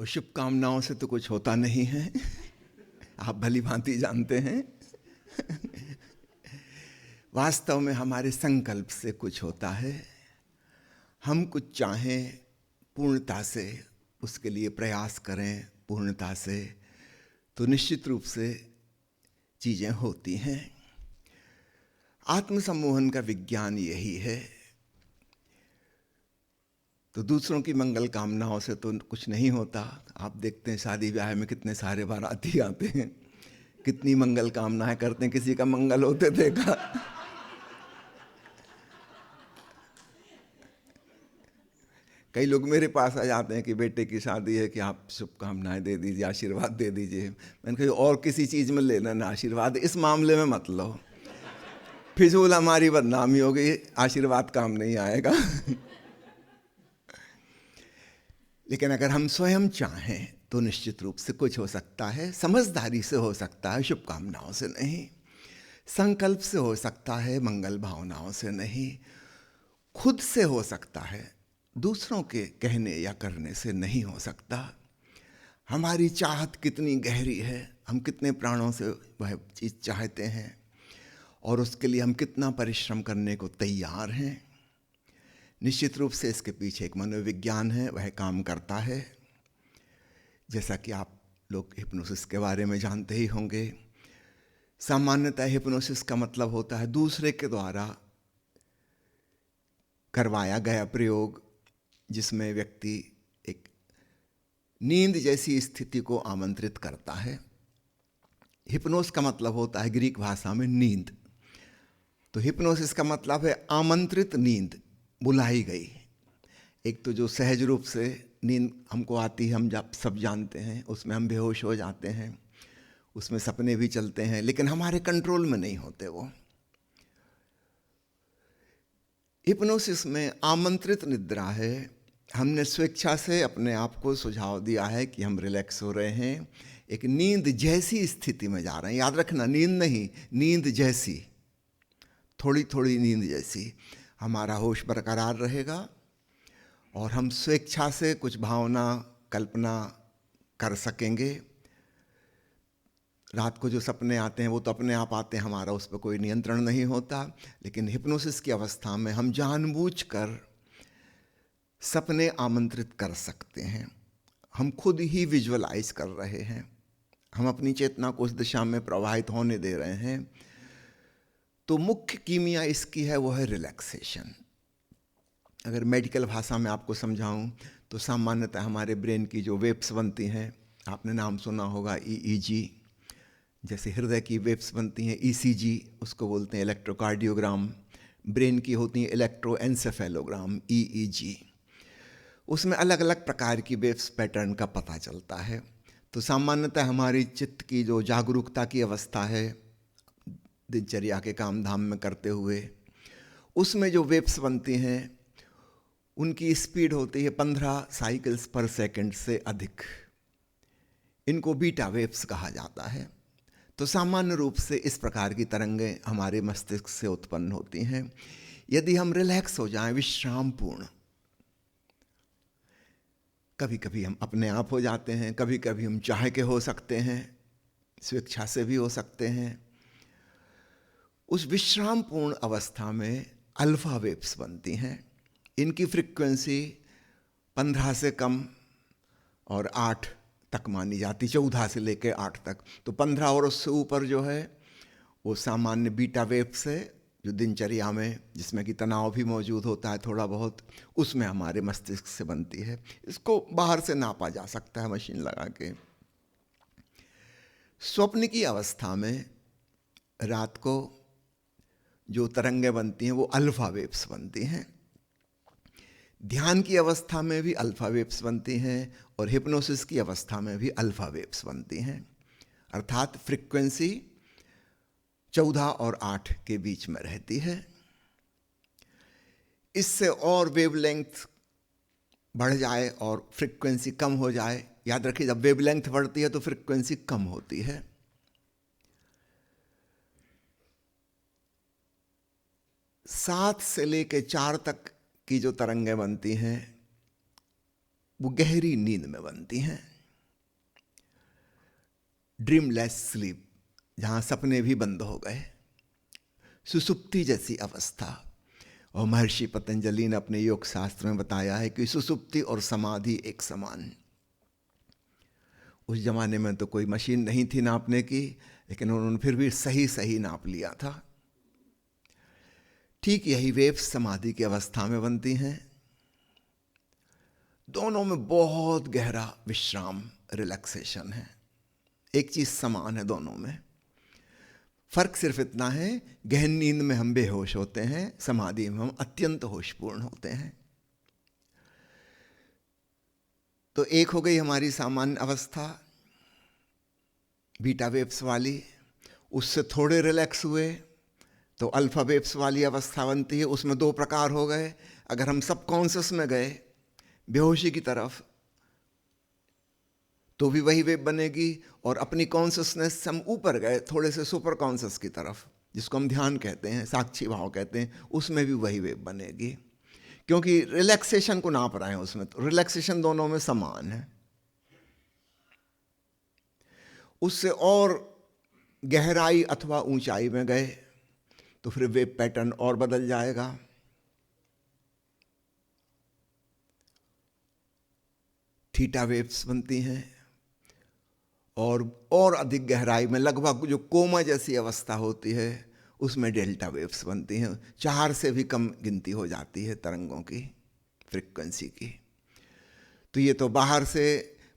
और शुभकामनाओं से तो कुछ होता नहीं है, आप भली भांति जानते हैं। वास्तव में हमारे संकल्प से कुछ होता है। हम कुछ चाहें, पूर्णता से उसके लिए प्रयास करें, पूर्णता से, तो निश्चित रूप से चीज़ें होती हैं। आत्मसम्मोहन का विज्ञान यही है। तो दूसरों की मंगल कामनाओं से तो कुछ नहीं होता। आप देखते हैं शादी ब्याह में कितने सारे बाराती आते हैं, कितनी मंगल कामनाएं करते हैं, किसी का मंगल होते देखा। कई लोग मेरे पास आ जाते हैं कि बेटे की शादी है, कि आप शुभकामनाएं दे दीजिए, आशीर्वाद दे दीजिए। मैंने कहा और किसी चीज़ में लेना ना आशीर्वाद, इस मामले में मत लो, फिजूल हमारी बदनामी होगी, आशीर्वाद काम नहीं आएगा। लेकिन अगर हम स्वयं चाहें तो निश्चित रूप से कुछ हो सकता है। समझदारी से हो सकता है, शुभकामनाओं से नहीं। संकल्प से हो सकता है, मंगल भावनाओं से नहीं। खुद से हो सकता है, दूसरों के कहने या करने से नहीं हो सकता। हमारी चाहत कितनी गहरी है, हम कितने प्राणों से वह चीज़ चाहते हैं और उसके लिए हम कितना परिश्रम करने को तैयार हैं। निश्चित रूप से इसके पीछे एक मनोविज्ञान है, वह काम करता है। जैसा कि आप लोग हिप्नोसिस के बारे में जानते ही होंगे। सामान्यतः हिप्नोसिस का मतलब होता है दूसरे के द्वारा करवाया गया प्रयोग, जिसमें व्यक्ति एक नींद जैसी स्थिति को आमंत्रित करता है। हिप्नोस का मतलब होता है ग्रीक भाषा में नींद। तो हिप्नोसिस का मतलब है आमंत्रित नींद, बुलाई गई। एक तो जो सहज रूप से नींद हमको आती है, हम सब जानते हैं, उसमें हम बेहोश हो जाते हैं, उसमें सपने भी चलते हैं, लेकिन हमारे कंट्रोल में नहीं होते वो। हिप्नोसिस में आमंत्रित निद्रा है। हमने स्वेच्छा से अपने आप को सुझाव दिया है कि हम रिलैक्स हो रहे हैं, एक नींद जैसी स्थिति में जा रहे हैं। याद रखना, नींद नहीं, नींद जैसी, थोड़ी थोड़ी नींद जैसी। हमारा होश बरकरार रहेगा और हम स्वेच्छा से कुछ भावना, कल्पना कर सकेंगे। रात को जो सपने आते हैं वो तो अपने आप आते हैं, हमारा उस पर कोई नियंत्रण नहीं होता। लेकिन हिप्नोसिस की अवस्था में हम जानबूझकर सपने आमंत्रित कर सकते हैं। हम खुद ही विजुअलाइज कर रहे हैं, हम अपनी चेतना को उस दिशा में प्रवाहित होने दे रहे हैं। तो मुख्य कीमिया इसकी है, वो है रिलैक्सेशन। अगर मेडिकल भाषा में आपको समझाऊं तो सामान्यतः हमारे ब्रेन की जो वेव्स बनती हैं, आपने नाम सुना होगा ईईजी। जैसे हृदय की वेव्स बनती हैं ईसीजी, उसको बोलते हैं इलेक्ट्रोकार्डियोग्राम। ब्रेन की होती हैं इलेक्ट्रोएन्सेफेलोग्राम, ईईजी। उसमें अलग अलग प्रकार की वेव्स पैटर्न का पता चलता है। तो सामान्यतः हमारी चित्त की जो जागरूकता की अवस्था है, दिनचर्या के काम धाम में करते हुए, उसमें जो वेव्स बनती हैं उनकी स्पीड होती है 15 साइकिल्स पर सेकंड से अधिक। इनको बीटा वेव्स कहा जाता है। तो सामान्य रूप से इस प्रकार की तरंगें हमारे मस्तिष्क से उत्पन्न होती हैं। यदि हम रिलैक्स हो जाएं, विश्रामपूर्ण, कभी कभी हम अपने आप हो जाते हैं, कभी कभी हम चाह के हो सकते हैं, स्वेच्छा से भी हो सकते हैं। उस विश्रामपूर्ण अवस्था में अल्फा वेव्स बनती हैं। इनकी फ्रीक्वेंसी 15 से कम और 8 तक मानी जाती, 14 से लेकर 8 तक। तो 15 और उससे ऊपर जो है वो सामान्य बीटा वेव्स है, जो दिनचर्या में, जिसमें कि तनाव भी मौजूद होता है थोड़ा बहुत, उसमें हमारे मस्तिष्क से बनती है। इसको बाहर से नापा जा सकता है मशीन लगा के। स्वप्न की अवस्था में रात को जो तरंगें बनती हैं वो अल्फा वेव्स बनती हैं। ध्यान की अवस्था में भी अल्फा वेव्स बनती हैं और हिप्नोसिस की अवस्था में भी अल्फा वेव्स बनती हैं। अर्थात फ्रीक्वेंसी 14 और 8 के बीच में रहती है। इससे और वेवलेंथ बढ़ जाए और फ्रीक्वेंसी कम हो जाए, याद रखिए जब वेवलेंथ बढ़ती है तो फ्रीक्वेंसी कम होती है। सात से लेकर 4 तक की जो तरंगें बनती हैं वो गहरी नींद में बनती हैं। ड्रीमलेस स्लीप, जहाँ सपने भी बंद हो गए, सुसुप्ति जैसी अवस्था। और महर्षि पतंजलि ने अपने योग शास्त्र में बताया है कि सुसुप्ति और समाधि एक समान। उस जमाने में तो कोई मशीन नहीं थी नापने की, लेकिन उन्होंने फिर भी सही सही नाप लिया था। ठीक यही वेव्स समाधि की अवस्था में बनती हैं। दोनों में बहुत गहरा विश्राम, रिलैक्सेशन है। एक चीज समान है दोनों में, फर्क सिर्फ इतना है, गहन नींद में हम बेहोश होते हैं, समाधि में हम अत्यंत होशपूर्ण होते हैं। तो एक हो गई हमारी सामान्य अवस्था बीटा वेव्स वाली, उससे थोड़े रिलैक्स हुए तो अल्फा वेव्स वाली अवस्था बनती है। उसमें दो प्रकार हो गए। अगर हम सब कॉन्शियस में गए बेहोशी की तरफ तो भी वही वेव बनेगी, और अपनी कॉन्शियसनेस से हम ऊपर गए थोड़े से सुपर कॉन्शियस की तरफ, जिसको हम ध्यान कहते हैं, साक्षी भाव कहते हैं, उसमें भी वही वेव बनेगी, क्योंकि रिलैक्सेशन को नाप रहे हैं उसमें। तो रिलैक्सेशन दोनों में समान है। उससे और गहराई अथवा ऊंचाई में गए तो फिर वेव पैटर्न और बदल जाएगा। थीटा वेव्स बनती हैं, और अधिक गहराई में लगभग जो कोमा जैसी अवस्था होती है उसमें डेल्टा वेव्स बनती हैं। 4 से भी कम गिनती हो जाती है तरंगों की, फ्रीक्वेंसी की। तो ये तो बाहर से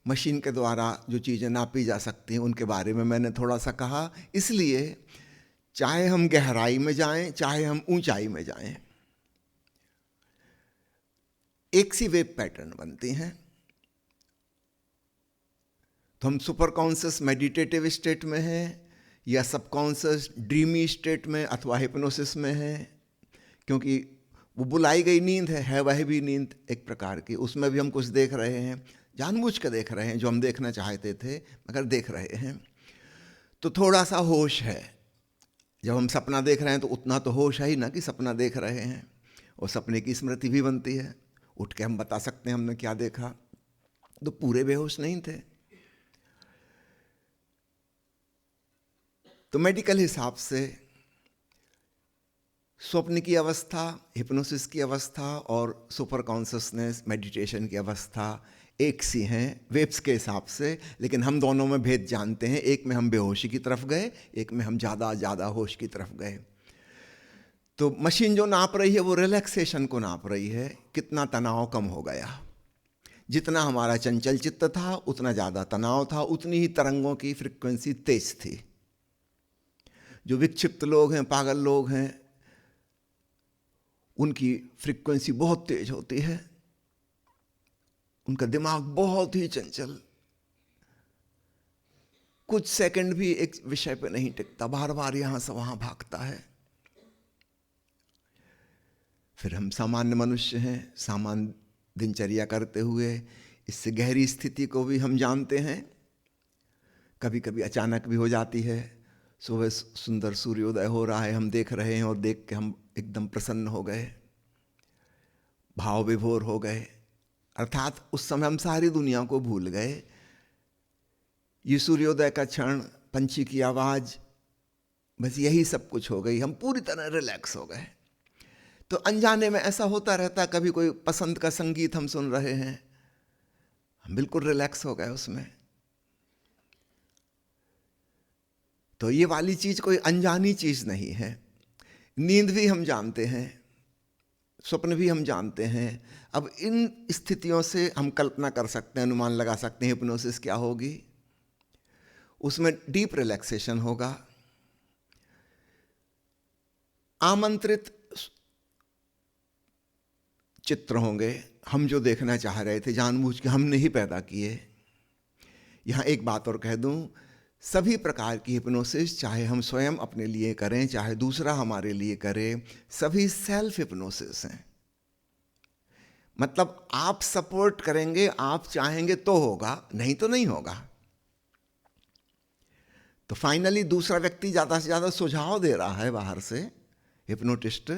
मशीन के द्वारा जो चीज़ें नापी जा सकती हैं उनके बारे में मैंने थोड़ा सा कहा। इसलिए चाहे हम गहराई में जाएं, चाहे हम ऊंचाई में जाएं, एक सी वेव पैटर्न बनती हैं। तो हम सुपर कॉन्शियस मेडिटेटिव स्टेट में हैं, या सबकॉन्शियस ड्रीमी स्टेट में अथवा हिप्नोसिस में हैं, क्योंकि वो बुलाई गई नींद है वह भी नींद एक प्रकार की। उसमें भी हम कुछ देख रहे हैं, जानबूझ के देख रहे हैं, जो हम देखना चाहते थे मगर देख रहे हैं। तो थोड़ा सा होश है। जब हम सपना देख रहे हैं तो उतना तो होश है ही ना कि सपना देख रहे हैं, और सपने की स्मृति भी बनती है, उठ के हम बता सकते हैं हमने क्या देखा। तो पूरे बेहोश नहीं थे। तो मेडिकल हिसाब से स्वप्न की अवस्था, हिप्नोसिस की अवस्था और सुपर कॉन्शियसनेस मेडिटेशन की अवस्था एक सी हैं वेव्स के हिसाब से, लेकिन हम दोनों में भेद जानते हैं। एक में हम बेहोशी की तरफ गए, एक में हम ज़्यादा होश की तरफ गए। तो मशीन जो नाप रही है वो रिलैक्सेशन को नाप रही है, कितना तनाव कम हो गया। जितना हमारा चंचल चित्त था उतना ज़्यादा तनाव था, उतनी ही तरंगों की फ्रिक्वेंसी तेज थी। जो विक्षिप्त लोग हैं, पागल लोग हैं, उनकी फ्रिक्वेंसी बहुत तेज होती है, उनका दिमाग बहुत ही चंचल, कुछ सेकंड भी एक विषय पर नहीं टिकता, बार बार यहां से वहां भागता है। फिर हम सामान्य मनुष्य हैं, सामान्य दिनचर्या करते हुए इससे गहरी स्थिति को भी हम जानते हैं। कभी कभी अचानक भी हो जाती है। सुबह सुंदर सूर्योदय हो रहा है, हम देख रहे हैं और देख के हम एकदम प्रसन्न हो गए, भाव विभोर हो गए, अर्थात उस समय हम सारी दुनिया को भूल गए। ये सूर्योदय का क्षण, पंछी की आवाज, बस यही सब कुछ हो गई, हम पूरी तरह रिलैक्स हो गए। तो अनजाने में ऐसा होता रहता, कभी कोई पसंद का संगीत हम सुन रहे हैं, हम बिल्कुल रिलैक्स हो गए उसमें। तो ये वाली चीज कोई अनजानी चीज नहीं है। नींद भी हम जानते हैं, स्वप्न भी हम जानते हैं। अब इन स्थितियों से हम कल्पना कर सकते हैं, अनुमान लगा सकते हैं हिप्नोसिस क्या होगी। उसमें डीप रिलैक्सेशन होगा, आमंत्रित चित्र होंगे, हम जो देखना चाह रहे थे जानबूझ के हमने ही पैदा किए। यहां एक बात और कह दूं, सभी प्रकार की हिप्नोसिस, चाहे हम स्वयं अपने लिए करें चाहे दूसरा हमारे लिए करे, सभी सेल्फ हिप्नोसिस हैं। मतलब आप सपोर्ट करेंगे, आप चाहेंगे तो होगा, नहीं तो नहीं होगा। तो फाइनली दूसरा व्यक्ति ज्यादा से ज्यादा सुझाव दे रहा है बाहर से, हिप्नोटिस्ट,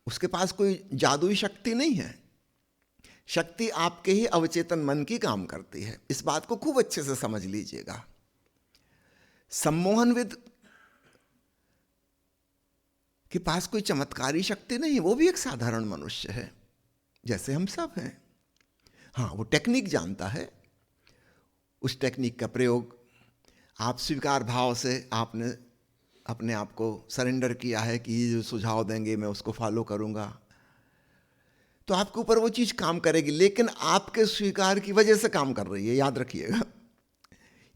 उसके पास कोई जादुई शक्ति नहीं है। शक्ति आपके ही अवचेतन मन की काम करती है। इस बात को खूब अच्छे से समझ लीजिएगा। सम्मोहनविद के पास कोई चमत्कारी शक्ति नहीं, वो भी एक साधारण मनुष्य है जैसे हम सब हैं। हाँ, वो टेक्निक जानता है, उस टेक्निक का प्रयोग आप स्वीकार भाव से आपने अपने आप को सरेंडर किया है कि ये जो सुझाव देंगे मैं उसको फॉलो करूंगा, तो आपके ऊपर वो चीज़ काम करेगी, लेकिन आपके स्वीकार की वजह से काम कर रही है, याद रखिएगा।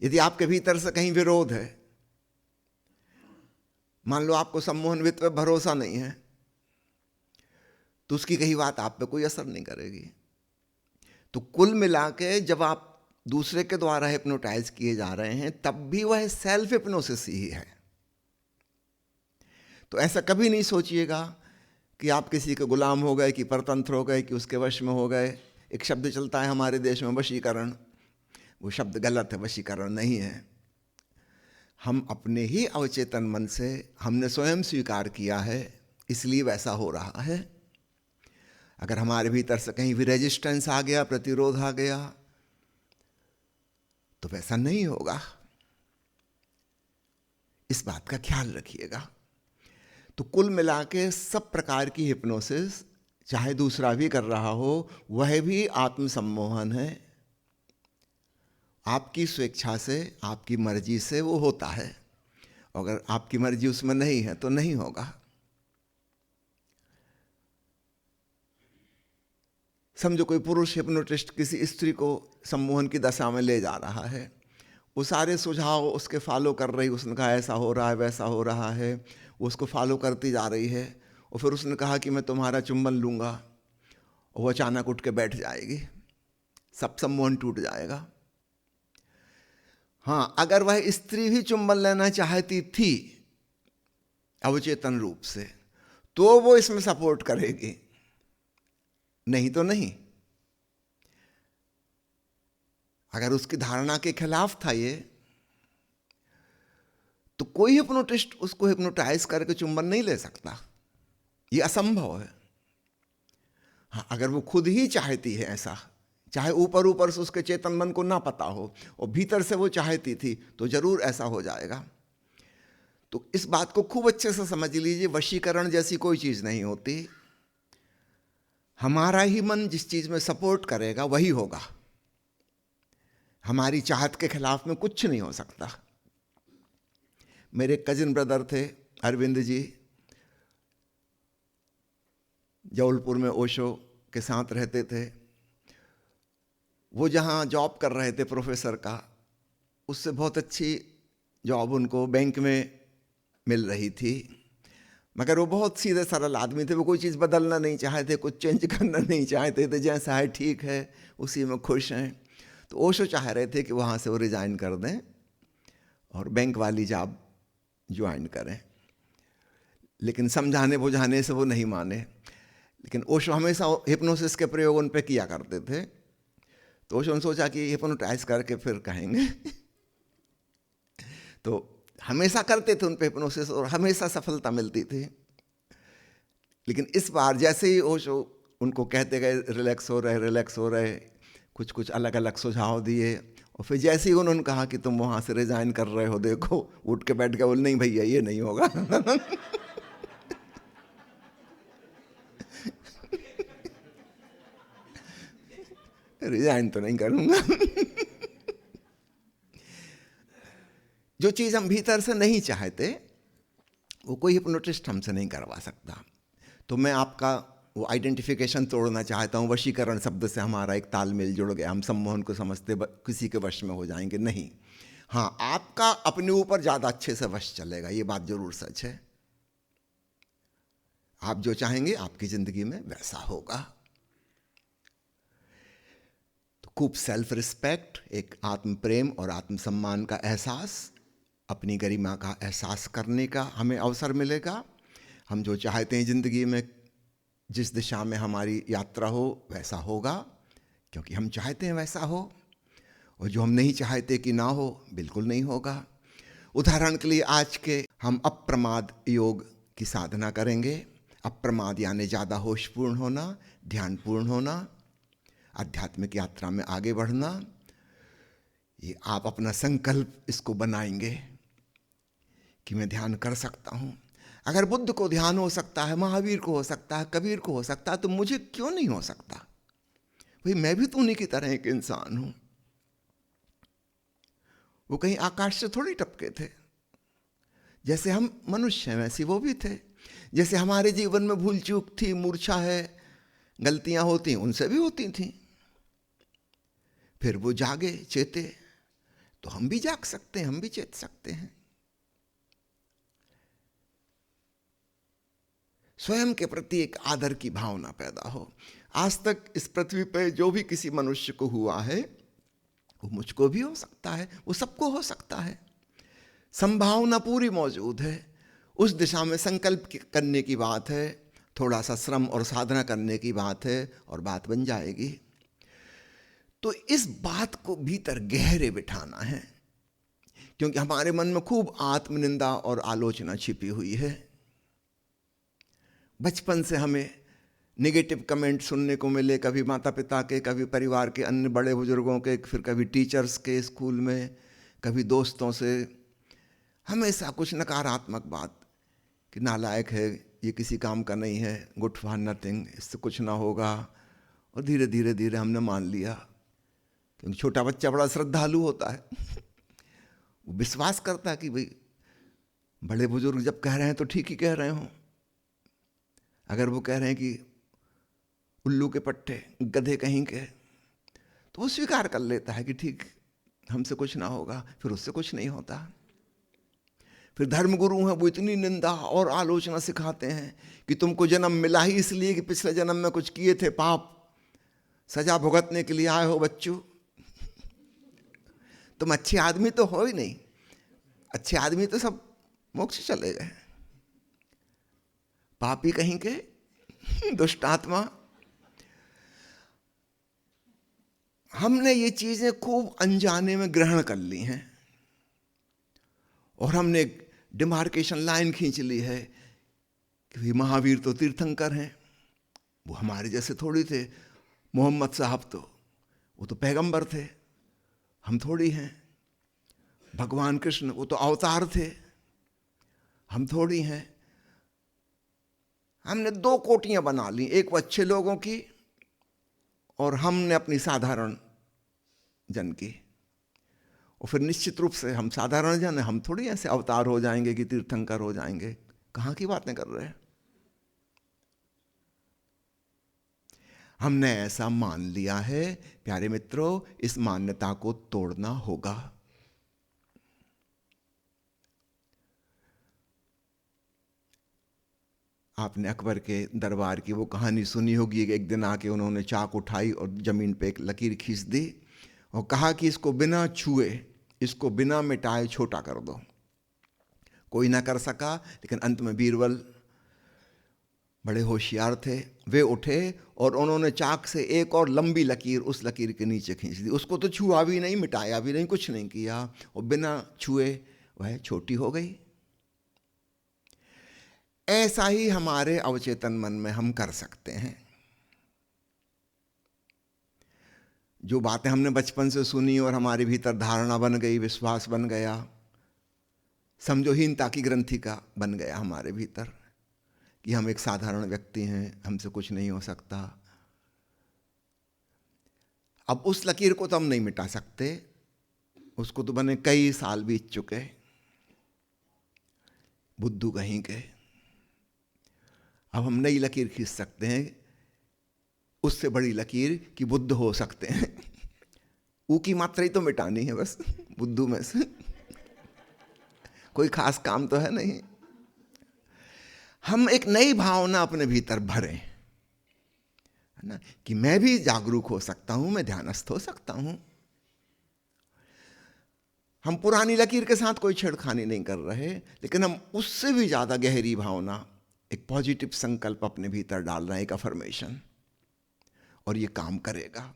यदि आपके भीतर से कहीं विरोध है, मान लो आपको सम्मोहनविद पे भरोसा नहीं है, तो उसकी कही बात आप पे कोई असर नहीं करेगी। तो कुल मिला के जब आप दूसरे के द्वारा हिप्नोटाइज किए जा रहे हैं, तब भी वह सेल्फ हिप्नोसिस ही है। तो ऐसा कभी नहीं सोचिएगा कि आप किसी के गुलाम हो गए, कि परतंत्र हो गए, कि उसके वश में हो गए। एक शब्द चलता है हमारे देश में, वशीकरण। वो शब्द गलत है, वशीकरण नहीं है। हम अपने ही अवचेतन मन से हमने स्वयं स्वीकार किया है, इसलिए वैसा हो रहा है। अगर हमारे भीतर से कहीं भी रेजिस्टेंस आ गया, प्रतिरोध आ गया, तो वैसा नहीं होगा। इस बात का ख्याल रखिएगा। तो कुल मिला के सब प्रकार की हिप्नोसिस, चाहे दूसरा भी कर रहा हो, वह भी आत्मसम्मोहन है। आपकी स्वेच्छा से, आपकी मर्जी से वो होता है। अगर आपकी मर्जी उसमें नहीं है तो नहीं होगा। समझो कोई पुरुष हिप्नोटिस्ट किसी स्त्री को सम्मोहन की दशा में ले जा रहा है, वो सारे सुझाव उसके फॉलो कर रही, उसने कहा ऐसा हो रहा है, वैसा हो रहा है, वो उसको फॉलो करती जा रही है, और फिर उसने कहा कि मैं तुम्हारा चुंबन लूँगा, और वो अचानक उठ के बैठ जाएगी, सब सम्मोहन टूट जाएगा। हाँ, अगर वह स्त्री भी चुंबन लेना चाहती थी अवचेतन रूप से, तो वो इसमें सपोर्ट करेगी, नहीं तो नहीं। अगर उसकी धारणा के खिलाफ था ये, तो कोई हिप्नोटिस्ट उसको हिप्नोटाइज करके चुंबन नहीं ले सकता, ये असंभव है। हाँ, अगर वो खुद ही चाहती है ऐसा, चाहे ऊपर ऊपर से उसके चेतन मन को ना पता हो और भीतर से वो चाहती थी, तो जरूर ऐसा हो जाएगा। तो इस बात को खूब अच्छे से समझ लीजिए, वशीकरण जैसी कोई चीज नहीं होती। हमारा ही मन जिस चीज में सपोर्ट करेगा वही होगा। हमारी चाहत के खिलाफ में कुछ नहीं हो सकता। मेरे कजिन ब्रदर थे अरविंद जी, जबलपुर में ओशो के साथ रहते थे। वो जहाँ जॉब कर रहे थे प्रोफेसर का, उससे बहुत अच्छी जॉब उनको बैंक में मिल रही थी, मगर वो बहुत सीधे सरल आदमी थे। वो कोई चीज़ बदलना नहीं चाहते, कुछ चेंज करना नहीं चाहते थे, जैसा है ठीक है, उसी में खुश हैं। तो ओशो चाह रहे थे कि वहाँ से वो रिज़ाइन कर दें और बैंक वाली जॉब ज्वाइन करें, लेकिन समझाने बुझाने से वो नहीं माने। लेकिन ओशो हमेशा हिप्नोसिस के प्रयोग उन पे किया करते थे, तो ओशो ने सोचा कि हिप्नोटाइज करके फिर कहेंगे। तो हमेशा करते थे उन पे हिप्नोसिस और हमेशा सफलता मिलती थी। लेकिन इस बार जैसे ही ओशो उनको कहते गए रिलैक्स हो रहे, रिलैक्स हो रहे, कुछ कुछ अलग अलग सुझाव दिए, और फिर जैसे ही उन्होंने कहा कि तुम वहाँ से रिजाइन कर रहे हो, देखो उठ के बैठ गए, बोल नहीं भैया ये नहीं होगा। रिजाइन तो नहीं करूँगा। जो चीज़ हम भीतर से नहीं चाहते वो कोई हिप्नोटिस्ट हमसे नहीं करवा सकता। तो मैं आपका वो आइडेंटिफिकेशन तोड़ना चाहता हूँ। वशीकरण शब्द से हमारा एक तालमेल जुड़ गया, हम सम्मोहन को समझते किसी के वश में हो जाएंगे, नहीं। हाँ, आपका अपने ऊपर ज़्यादा अच्छे से वश चलेगा, ये बात जरूर सच है। आप जो चाहेंगे आपकी ज़िंदगी में वैसा होगा। तो खूब सेल्फ रिस्पेक्ट, एक आत्म प्रेम और आत्मसम्मान का एहसास, अपनी गरिमा का एहसास करने का हमें अवसर मिलेगा। हम जो चाहते हैं ज़िंदगी में, जिस दिशा में हमारी यात्रा हो वैसा होगा, क्योंकि हम चाहते हैं वैसा हो, और जो हम नहीं चाहते कि ना हो, बिल्कुल नहीं होगा। उदाहरण के लिए आज के हम अप्रमाद योग की साधना करेंगे। अप्रमाद यानी ज़्यादा होशपूर्ण होना, ध्यानपूर्ण होना, आध्यात्मिक यात्रा में आगे बढ़ना। ये आप अपना संकल्प इसको बनाएंगे। कि मैं ध्यान कर सकता हूँ। अगर बुद्ध को ध्यान हो सकता है, महावीर को हो सकता है, कबीर को हो सकता है, तो मुझे क्यों नहीं हो सकता? भाई मैं भी तो उन्हीं की तरह एक इंसान हूं। वो कहीं आकाश से थोड़ी टपके थे। जैसे हम मनुष्य हैं वैसे वो भी थे। जैसे हमारे जीवन में भूल चूक थी, मूर्छा है, गलतियां होती, उनसे भी होती थी। फिर वो जागे, चेते, तो हम भी जाग सकते हैं, हम भी चेत सकते हैं। स्वयं के प्रति एक आदर की भावना पैदा हो। आज तक इस पृथ्वी पर जो भी किसी मनुष्य को हुआ है वो मुझको भी हो सकता है, वो सबको हो सकता है। संभावना पूरी मौजूद है। उस दिशा में संकल्प करने की बात है, थोड़ा सा श्रम और साधना करने की बात है और बात बन जाएगी। तो इस बात को भीतर गहरे बिठाना है, क्योंकि हमारे मन में खूब आत्मनिंदा और आलोचना छिपी हुई है। बचपन से हमें नेगेटिव कमेंट सुनने को मिले, कभी माता पिता के, कभी परिवार के अन्य बड़े बुजुर्गों के, फिर कभी टीचर्स के स्कूल में, कभी दोस्तों से, हमेशा कुछ नकारात्मक बात कि नालायक है, ये किसी काम का नहीं है, गुड फॉर नथिंग, इससे कुछ ना होगा। और धीरे धीरे धीरे हमने मान लिया, क्योंकि छोटा बच्चा बड़ा श्रद्धालु होता है। वो विश्वास करता है कि भाई बड़े बुजुर्ग जब कह रहे हैं तो ठीक ही कह रहे हों। अगर वो कह रहे हैं कि उल्लू के पट्टे, गधे कहीं के, तो वो स्वीकार कर लेता है कि ठीक, हमसे कुछ ना होगा, फिर उससे कुछ नहीं होता। फिर धर्मगुरु हैं, वो इतनी निंदा और आलोचना सिखाते हैं कि तुमको जन्म मिला ही इसलिए कि पिछले जन्म में कुछ किए थे पाप, सजा भुगतने के लिए आए हो बच्चों। तुम अच्छे आदमी तो हो ही नहीं, अच्छे आदमी तो सब मोक्ष चले गए, पापी कहीं के, दुष्ट आत्मा। हमने ये चीजें खूब अनजाने में ग्रहण कर ली हैं और हमने एक डिमार्केशन लाइन खींच ली है कि महावीर तो तीर्थंकर हैं, वो हमारे जैसे थोड़ी थे। मोहम्मद साहब तो वो तो पैगंबर थे, हम थोड़ी हैं। भगवान कृष्ण वो तो अवतार थे, हम थोड़ी हैं। हमने दो कोटियां बना ली, एक वो अच्छे लोगों की और हमने अपनी साधारण जन की। और फिर निश्चित रूप से हम साधारण जन हैं, हम थोड़ी ऐसे अवतार हो जाएंगे कि तीर्थंकर हो जाएंगे। कहाँ की बातें कर रहे हैं? हमने ऐसा मान लिया है। प्यारे मित्रों, इस मान्यता को तोड़ना होगा। आपने अकबर के दरबार की वो कहानी सुनी होगी कि एक दिन आके उन्होंने चाक उठाई और जमीन पे एक लकीर खींच दी और कहा कि इसको बिना छुए, इसको बिना मिटाए छोटा कर दो। कोई ना कर सका, लेकिन अंत में बीरबल बड़े होशियार थे, वे उठे और उन्होंने चाक से एक और लंबी लकीर उस लकीर के नीचे खींच दी। उसको तो छुआ भी नहीं, मिटाया भी नहीं, कुछ नहीं किया, और बिना छुए वह छोटी हो गई। ऐसा ही हमारे अवचेतन मन में हम कर सकते हैं। जो बातें हमने बचपन से सुनी और हमारे भीतर धारणा बन गई, विश्वास बन गया, समझो हीनता की ग्रंथि का बन गया हमारे भीतर कि हम एक साधारण व्यक्ति हैं, हमसे कुछ नहीं हो सकता। अब उस लकीर को तो हम नहीं मिटा सकते, उसको तो बने कई साल बीत चुके, बुद्धू कहीं के। अब हम नई लकीर खींच सकते हैं, उससे बड़ी लकीर कि बुद्ध हो सकते हैं। ऊ की मात्रा ही तो मिटानी है बस, बुद्धू में से कोई खास काम तो है नहीं। हम एक नई भावना अपने भीतर भरें, है ना, कि मैं भी जागरूक हो सकता हूं, मैं ध्यानस्थ हो सकता हूं। हम पुरानी लकीर के साथ कोई छेड़खानी नहीं कर रहे, लेकिन हम उससे भी ज्यादा गहरी भावना, एक पॉजिटिव संकल्प अपने भीतर डाल रहे हैं, एक अफर्मेशन, और ये काम करेगा।